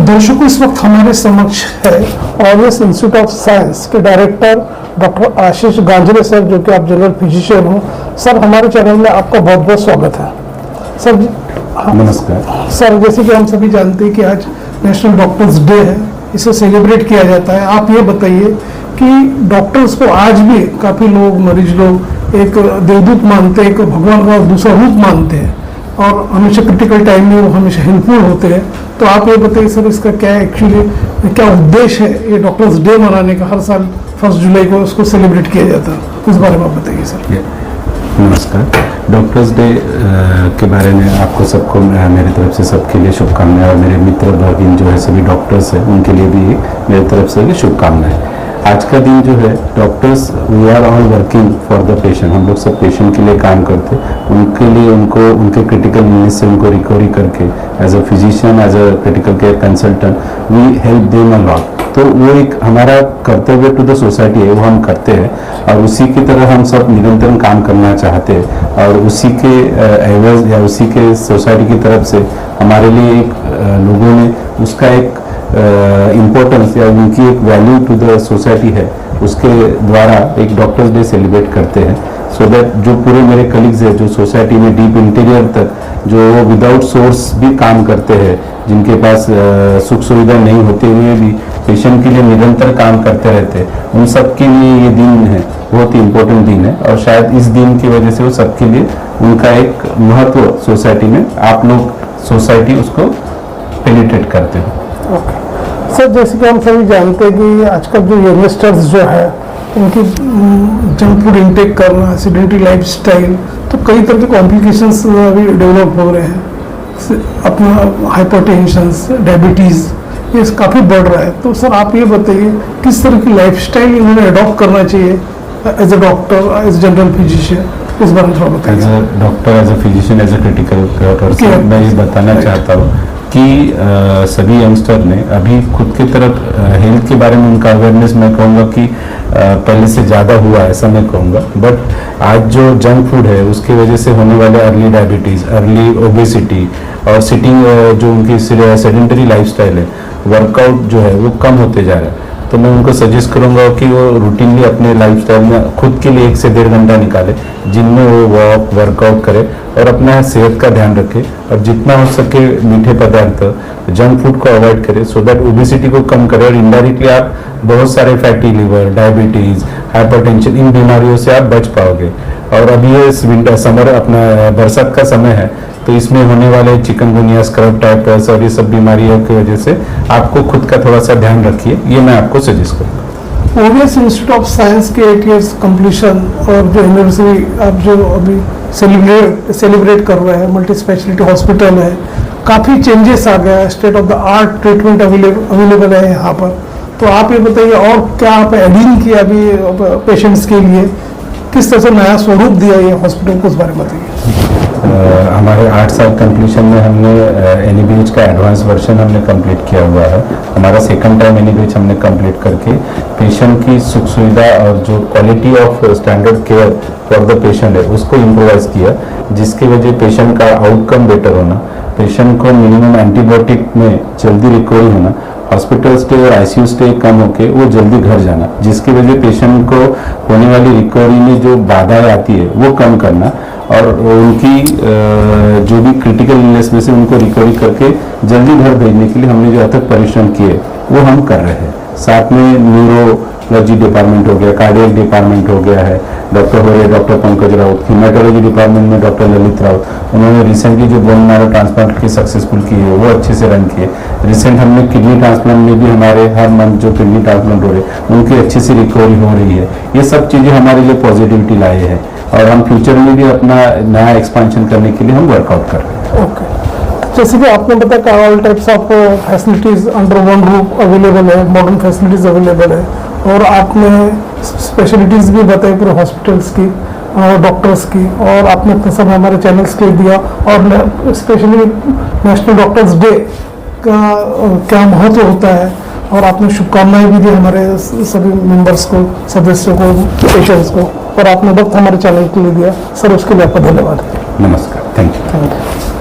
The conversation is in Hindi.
दर्शकों, इस वक्त हमारे समक्ष है ऑवियस इंस्टीट्यूट ऑफ साइंस के डायरेक्टर डॉक्टर आशीष गांजरे सर, जो कि आप जनरल फिजिशियन हो। सर, हमारे चैनल में आपका बहुत बहुत स्वागत है। सर नमस्कार। सर, जैसे कि हम सभी जानते हैं कि आज नेशनल डॉक्टर्स डे है, इसे सेलिब्रेट किया जाता है। आप ये बताइए कि डॉक्टर्स को आज भी काफ़ी लोग, मरीज लोग एक देवदूत मानते हैं, एक भगवान का दूसरा रूप मानते हैं और हमेशा क्रिटिकल टाइम में वो हमेशा हेल्पफुल होते हैं। तो आप ये बताइए सर, इसका क्या एक्चुअली क्या उद्देश्य है ये डॉक्टर्स डे मनाने का? हर साल 1 जुलाई को उसको सेलिब्रेट किया जाता है, उस बारे में आप बताइए सर। नमस्कार। डॉक्टर्स डे के बारे में आपको सबको मेरी तरफ से सबके लिए शुभकामनाएं, और मेरे मित्र वर्ग जो है सभी डॉक्टर्स हैं उनके लिए भी मेरी तरफ से शुभकामनाएं। आज का दिन जो है doctors, we are all working for the patient. हम लोग सब पेशेंट के लिए काम करते हैं, उनके लिए, उनको उनके क्रिटिकल इलनेस से उनको रिकवरी करके as a physician, as a critical care consultant we help them a lot. तो वो एक हमारा कर्तव्य टू द सोसाइटी है, वो हम करते हैं और उसी की तरह हम सब निरंतर काम करना चाहते हैं। और उसी के एवज या उसी के सोसाइटी की तरफ से हमारे लिए एक लोगों ने उसका एक इम्पोर्टेंस या उनकी एक वैल्यू टू द सोसाइटी है, उसके द्वारा एक डॉक्टर्स डे सेलिब्रेट करते हैं। सो दैट जो पूरे मेरे कलीग्स हैं जो सोसाइटी में डीप इंटीरियर तक जो विदाउट सोर्स भी काम करते हैं, जिनके पास सुख सुविधा नहीं होते हुए भी पेशेंट के लिए निरंतर काम करते रहते हैं, उन सब के लिए ये दिन है, बहुत ही इम्पोर्टेंट दिन है। और शायद इस दिन की वजह से वो सबके लिए उनका एक महत्व सोसाइटी में, आप लोग सोसाइटी उसको पेनिट्रेट करते हो। ओके सर, जैसे कि हम सभी जानते हैं कि आजकल जो यंगस्टर्स जो है उनकी जंक फूड इंटेक करना, एसिडिटी लाइफ स्टाइल, तो कई तरह के कॉम्प्लिकेशंस अभी डेवलप हो रहे हैं। अपना हाइपरटेंशन, डायबिटीज़, ये काफ़ी बढ़ रहा है। तो सर आप ये बताइए किस तरह की लाइफ स्टाइल इन्होंने अडॉप्ट करना चाहिए as a doctor, as general physician, इस बारे में थोड़ा बताइए। As a doctor, as a physician, as a critical person, मैं ये बताना चाहता हूँ कि सभी यंगस्टर ने अभी खुद की तरफ हेल्थ के बारे में उनका अवेयरनेस, मैं कहूँगा कि पहले से ज़्यादा हुआ है, ऐसा मैं कहूँगा। बट आज जो जंक फूड है उसकी वजह से होने वाले अर्ली डायबिटीज़, अर्ली ओबेसिटी और सिटिंग, जो उनकी सेडेंटरी लाइफस्टाइल है, वर्कआउट जो है वो कम होते जा रहा है। तो मैं उनको सजेस्ट करूंगा कि वो रूटीनली अपने लाइफस्टाइल में खुद के लिए 1 से 1.5 घंटा निकाले, जिनमें वो वॉक, वर्कआउट करे और अपना सेहत का ध्यान रखे और जितना हो सके मीठे पदार्थ, जंक फूड को अवॉइड करे, सो दैट ओबेसिटी को कम करे और इनडायरेक्टली आप बहुत सारे फैटी लिवर, डायबिटीज़, हाइपरटेंशन, इन बीमारियों से आप बच पाओगे। और अभी ये विंटर समर, अपना बरसात का समय है, तो इसमें होने वाले चिकनगुनिया, स्क्रब टाइफस और ये सब बीमारियों की वजह से आपको खुद का थोड़ा सा ध्यान रखिए, ये मैं आपको सजेस्ट करूँगा। ओवियस इंस्टीट्यूट ऑफ साइंस के 8 years कंप्लीशन और जो एनिवर्सरी आप जो अभी सेलिब्रेट कर रहे हैं, मल्टी स्पेशलिटी हॉस्पिटल है, काफ़ी चेंजेस आ गया है, state of the art treatment available है यहाँ पर। तो आप ये बताइए और क्या आप एडिंग किया अभी पेशेंट्स के लिए, किस तरह से नया स्वरूप दिया ये हॉस्पिटल को, उस बारे में बताइए। हमारे 8 साल कंप्लीशन में हमने एनईबीएच का एडवांस वर्जन हमने कंप्लीट किया हुआ है। हमारा सेकंड टाइम एनईबीएच हमने कंप्लीट करके पेशेंट की सुख सुविधा और जो quality of standard care for the patient है उसको इम्प्रोवाइज किया, जिसकी वजह पेशेंट का आउटकम बेटर होना, पेशेंट को मिनिमम एंटीबायोटिक में जल्दी रिकवरी होना, हॉस्पिटल स्टे और आईसीयू स्टे कम होके वो जल्दी घर जाना, जिसकी वजह पेशेंट को होने वाली रिकवरी में जो बाधाएं आती है वो कम करना और उनकी जो भी क्रिटिकल इलनेस में से उनको रिकवरी करके जल्दी घर भेजने के लिए हमने जो अथक परिश्रम किए वो हम कर रहे हैं। साथ में न्यूरोलॉजी डिपार्टमेंट हो गया, कार्डियक डिपार्टमेंट हो गया है, डॉक्टर हो रहे doctor Pankaj Raut, haematology department में डॉक्टर ललित राउत, उन्होंने रिसेंटली जो बोन मैरो ट्रांसप्लांट की सक्सेसफुल की है वो अच्छे से रन किए। रिसेंट हमने किडनी ट्रांसप्लांट में भी हमारे हर मंथ जो किडनी ट्रांसप्लांट हो रहे उनकी अच्छी सी रिकवरी हो रही है। ये सब चीज़ें हमारे लिए पॉजिटिविटी लाए हैं और हम फ्यूचर में भी अपना नया एक्सपेंशन करने के लिए हम वर्कआउट कर रहे हैं। ओके, जैसे कि आपने बताया कि all types of facilities under one roof available है, मॉडर्न फैसिलिटीज अवेलेबल है, और आपने स्पेशलिटीज भी बताई पूरे हॉस्पिटल्स की, डॉक्टर्स की, और आपने अपने सब हमारे चैनल्स के दिया, और स्पेशली नेशनल डॉक्टर्स डे का क्या महत्व होता है, और आपने शुभकामनाएं भी दी हमारे सभी मेंबर्स को, सदस्यों को, पेशेंट्स को, और आपने वक्त हमारे चैनल के लिए दिया। सर, उसके लिए आपका धन्यवाद। नमस्कार, थैंक यू।